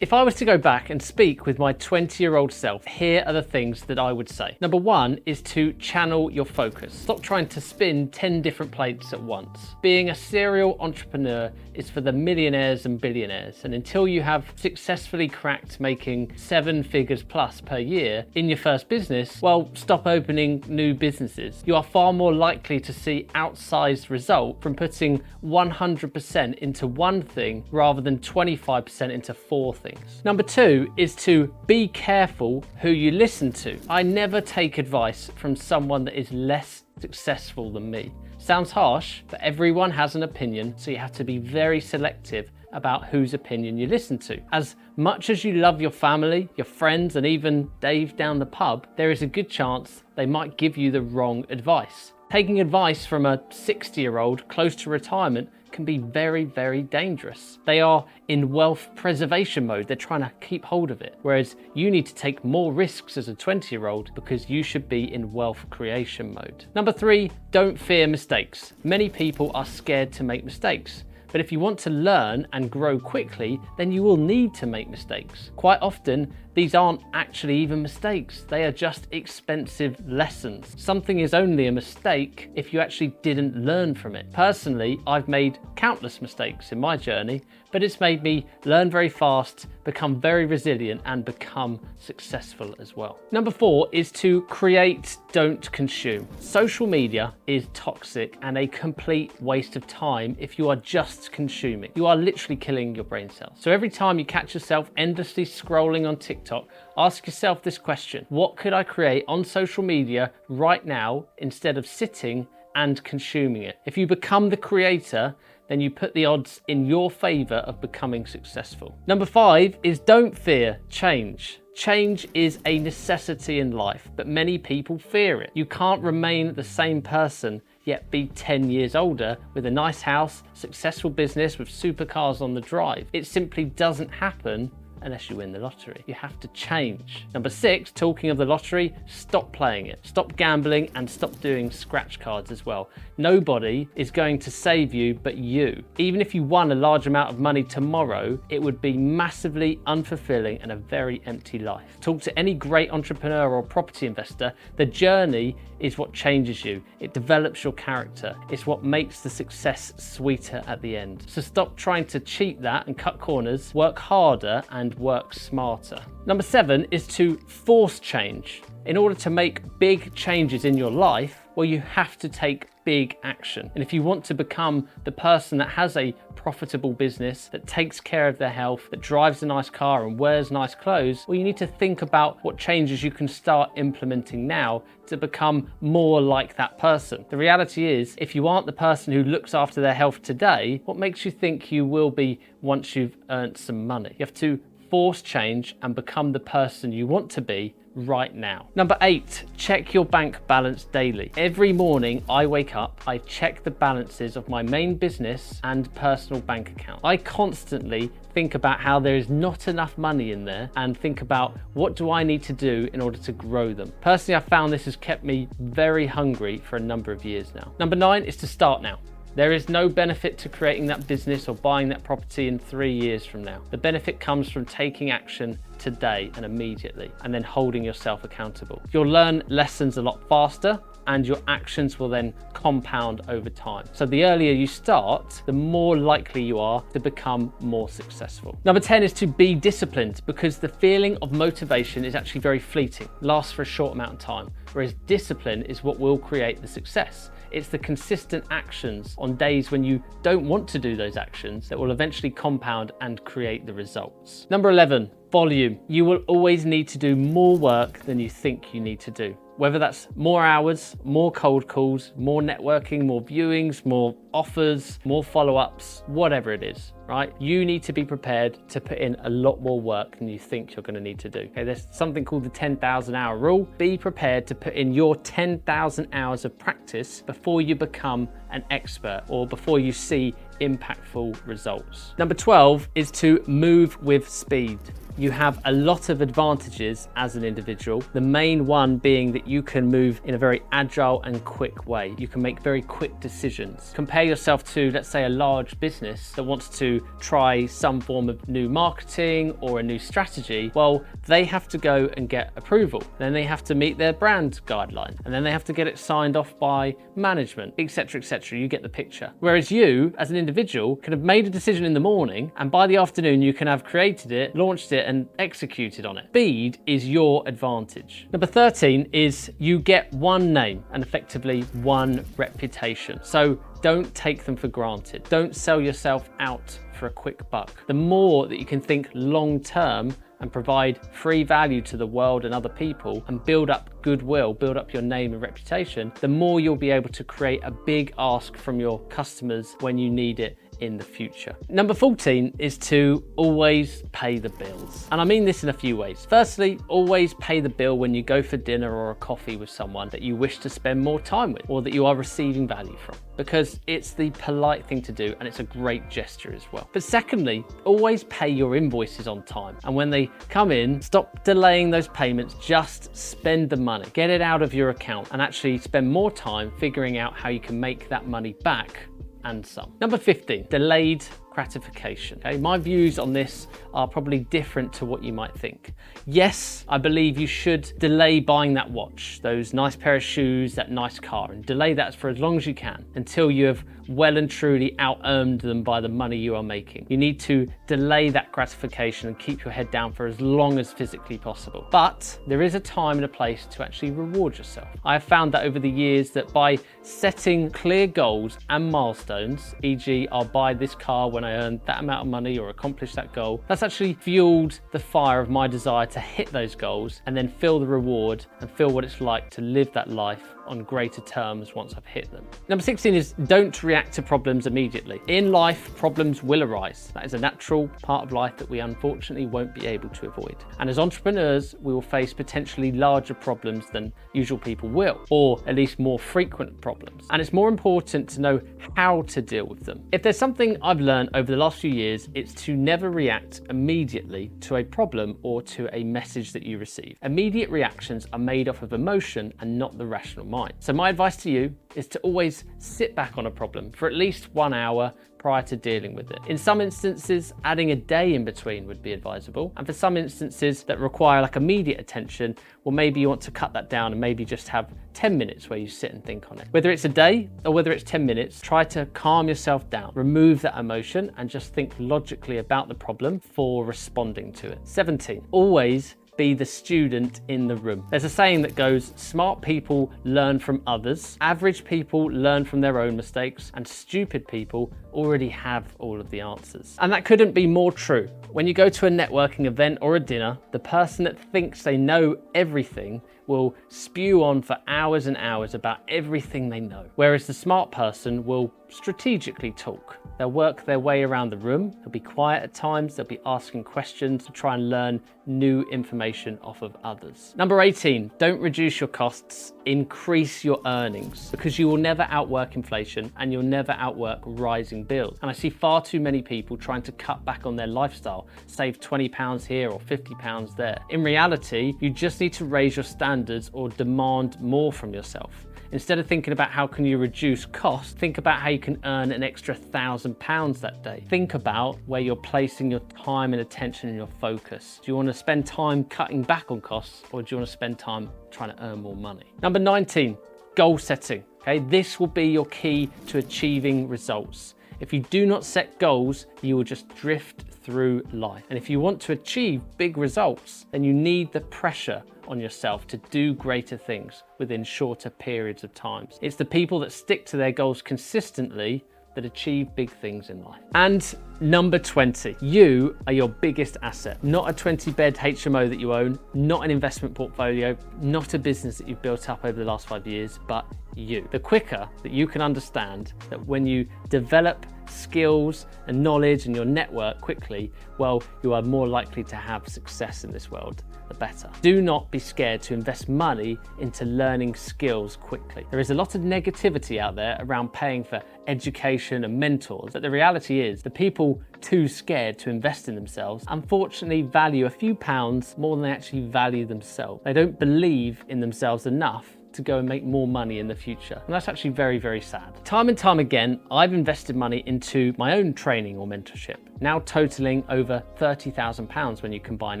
If I was to go back and speak with my 20-year-old self, here are the things that I would say. Number one is to channel your focus. Stop trying to spin 10 different plates at once. Being a serial entrepreneur is for the millionaires and billionaires, and until you have successfully cracked making 7 figures plus per year in your first business, well, stop opening new businesses. You are far more likely to see outsized result from putting 100% into one thing rather than 25% into 4 things. Number two is to be careful who you listen to. I never take advice from someone that is less successful than me. Sounds harsh, but everyone has an opinion, so you have to be very selective about whose opinion you listen to. As much as you love your family, your friends, and even Dave down the pub, there is a good chance they might give you the wrong advice. Taking advice from a 60-year-old close to retirement can be very, very dangerous. They are in wealth preservation mode. They're trying to keep hold of it. Whereas you need to take more risks as a 20-year-old because you should be in wealth creation mode. Number three, don't fear mistakes. Many people are scared to make mistakes. But if you want to learn and grow quickly, then you will need to make mistakes. Quite often, these aren't actually even mistakes. They are just expensive lessons. Something is only a mistake if you actually didn't learn from it. Personally, I've made countless mistakes in my journey, but it's made me learn very fast, become very resilient, and become successful as well. Number four is to create, don't consume. Social media is toxic and a complete waste of time if you are just consuming. You are literally killing your brain cells. So every time you catch yourself endlessly scrolling on TikTok, ask yourself this question: what could I create on social media right now instead of sitting and consuming it? If you become the creator, then you put the odds in your favor of becoming successful. Number five is don't fear change. Change is a necessity in life, but many people fear it. You can't remain the same person yet be 10 years older with a nice house, successful business with supercars on the drive. It simply doesn't happen unless you win the lottery. You have to change. Number six, talking of the lottery, stop playing it. Stop gambling and stop doing scratch cards as well. Nobody is going to save you but you. Even if you won a large amount of money tomorrow, it would be massively unfulfilling and a very empty life. Talk to any great entrepreneur or property investor. The journey is what changes you. It develops your character. It's what makes the success sweeter at the end. So stop trying to cheat that and cut corners. Work harder and work smarter. Number seven is to force change. In order to make big changes in your life, well, you have to take big action. And if you want to become the person that has a profitable business, that takes care of their health, that drives a nice car and wears nice clothes, well, you need to think about what changes you can start implementing now to become more like that person. The reality is, if you aren't the person who looks after their health today, what makes you think you will be once you've earned some money? You have to force change and become the person you want to be right now. Number eight, check your bank balance daily. Every morning I wake up, I check the balances of my main business and personal bank account. I constantly think about how there is not enough money in there and think about what do I need to do in order to grow them. Personally, I found this has kept me very hungry for a number of years now. Number nine is to start now. There is no benefit to creating that business or buying that property in 3 years from now. The benefit comes from taking action today and immediately, and then holding yourself accountable. You'll learn lessons a lot faster, and your actions will then compound over time. So the earlier you start, the more likely you are to become more successful. Number 10 is to be disciplined, because the feeling of motivation is actually very fleeting, lasts for a short amount of time, whereas discipline is what will create the success. It's the consistent actions on days when you don't want to do those actions that will eventually compound and create the results. Number 11, volume. You will always need to do more work than you think you need to do. Whether that's more hours, more cold calls, more networking, more viewings, more offers, more follow-ups, whatever it is, right? You need to be prepared to put in a lot more work than you think you're going to need to do. Okay, there's something called the 10,000 hour rule. Be prepared to put in your 10,000 hours of practice before you become an expert or before you see impactful results. Number 12 is to move with speed. you have a lot of advantages as an individual. The main one being that you can move in a very agile and quick way. You can make very quick decisions. Compare yourself to, let's say, a large business that wants to try some form of new marketing or a new strategy. Well, they have to go and get approval. Then they have to meet their brand guideline, and then they have to get it signed off by management, etc., etc. You get the picture. Whereas you, as an individual, can have made a decision in the morning, and by the afternoon you can have created it, launched it, and executed on it. Speed is your advantage. Number 13 is you get one name and effectively one reputation. So don't take them for granted. Don't sell yourself out for a quick buck. The more that you can think long term and provide free value to the world and other people and build up goodwill, build up your name and reputation, the more you'll be able to create a big ask from your customers when you need it in the future. Number 14 is to always pay the bills. And I mean this in a few ways. Firstly, always pay the bill when you go for dinner or a coffee with someone that you wish to spend more time with or that you are receiving value from, because it's the polite thing to do and it's a great gesture as well. But secondly, always pay your invoices on time. And when they come in, stop delaying those payments, just spend the money. Get it out of your account and actually spend more time figuring out how you can make that money back and some. Number 15, delayed gratification. Okay, my views on this are probably different to what you might think. Yes, I believe you should delay buying that watch, those nice pair of shoes, that nice car, and delay that for as long as you can until you have well and truly out-earned them by the money you are making. You need to delay that gratification and keep your head down for as long as physically possible. But there is a time and a place to actually reward yourself. I have found that over the years that by setting clear goals and milestones, e.g. I'll buy this car when I earn that amount of money or accomplish that goal, that's actually fueled the fire of my desire to hit those goals and then feel the reward and feel what it's like to live that life on greater terms once I've hit them. Number 16 is don't react to problems immediately. In life, problems will arise. That is a natural part of life that we unfortunately won't be able to avoid. And as entrepreneurs, we will face potentially larger problems than usual people will, or at least more frequent problems. And it's more important to know how to deal with them. If there's something I've learned over the last few years, it's to never react immediately to a problem or to a message that you receive. Immediate reactions are made off of emotion and not the rational mind. So my advice to you is to always sit back on a problem for at least 1 hour prior to dealing with it. In some instances, adding a day in between would be advisable. And for some instances that require like immediate attention, well, maybe you want to cut that down and maybe just have 10 minutes where you sit and think on it. Whether it's a day or whether it's 10 minutes, try to calm yourself down, remove that emotion and just think logically about the problem before responding to it. 17, always be the student in the room. There's a saying that goes, smart people learn from others, average people learn from their own mistakes, and stupid people already have all of the answers. And that couldn't be more true. When you go to a networking event or a dinner, the person that thinks they know everything will spew on for hours and hours about everything they know. Whereas the smart person will strategically talk. They'll work their way around the room. They'll be quiet at times. They'll be asking questions to try and learn new information off of others. Number 18, don't reduce your costs, increase your earnings, because you will never outwork inflation and you'll never outwork rising bills. And I see far too many people trying to cut back on their lifestyle, save £20 here or £50 there. In reality, you just need to raise your standards or demand more from yourself. Instead of thinking about how can you reduce costs, think about how you can earn an extra £1,000 that day. Think about where you're placing your time and attention and your focus. Do you want to spend time cutting back on costs, or do you want to spend time trying to earn more money? Number 19, goal setting. Okay, this will be your key to achieving results. If you do not set goals, you will just drift through life. And if you want to achieve big results, then you need the pressure on yourself to do greater things within shorter periods of time. It's the people that stick to their goals consistently that achieve big things in life. And number 20, you are your biggest asset. Not a 20-bed HMO that you own, not an investment portfolio, not a business that you've built up over the last 5 years, but you. The quicker that you can understand that when you develop skills and knowledge and your network quickly, well, you are more likely to have success in this world, the better. Do not be scared to invest money into learning skills quickly. There is a lot of negativity out there around paying for education and mentors, but the reality is the people too scared to invest in themselves unfortunately value a few pounds more than they actually value themselves. They don't believe in themselves enough to go and make more money in the future. And that's actually very, very sad. Time and time again, I've invested money into my own training or mentorship, now totaling over £30,000 when you combine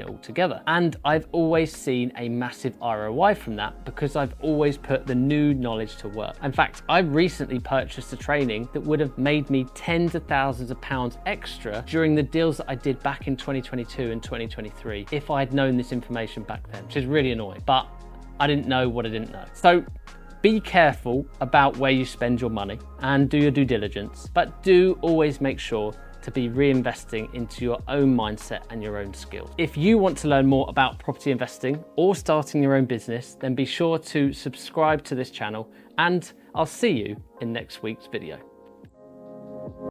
it all together. And I've always seen a massive ROI from that because I've always put the new knowledge to work. In fact, I recently purchased a training that would have made me tens of thousands of pounds extra during the deals that I did back in 2022 and 2023 if I had known this information back then, which is really annoying. But I didn't know what I didn't know. So be careful about where you spend your money and do your due diligence, but do always make sure to be reinvesting into your own mindset and your own skills. If you want to learn more about property investing or starting your own business, then be sure to subscribe to this channel and I'll see you in next week's video.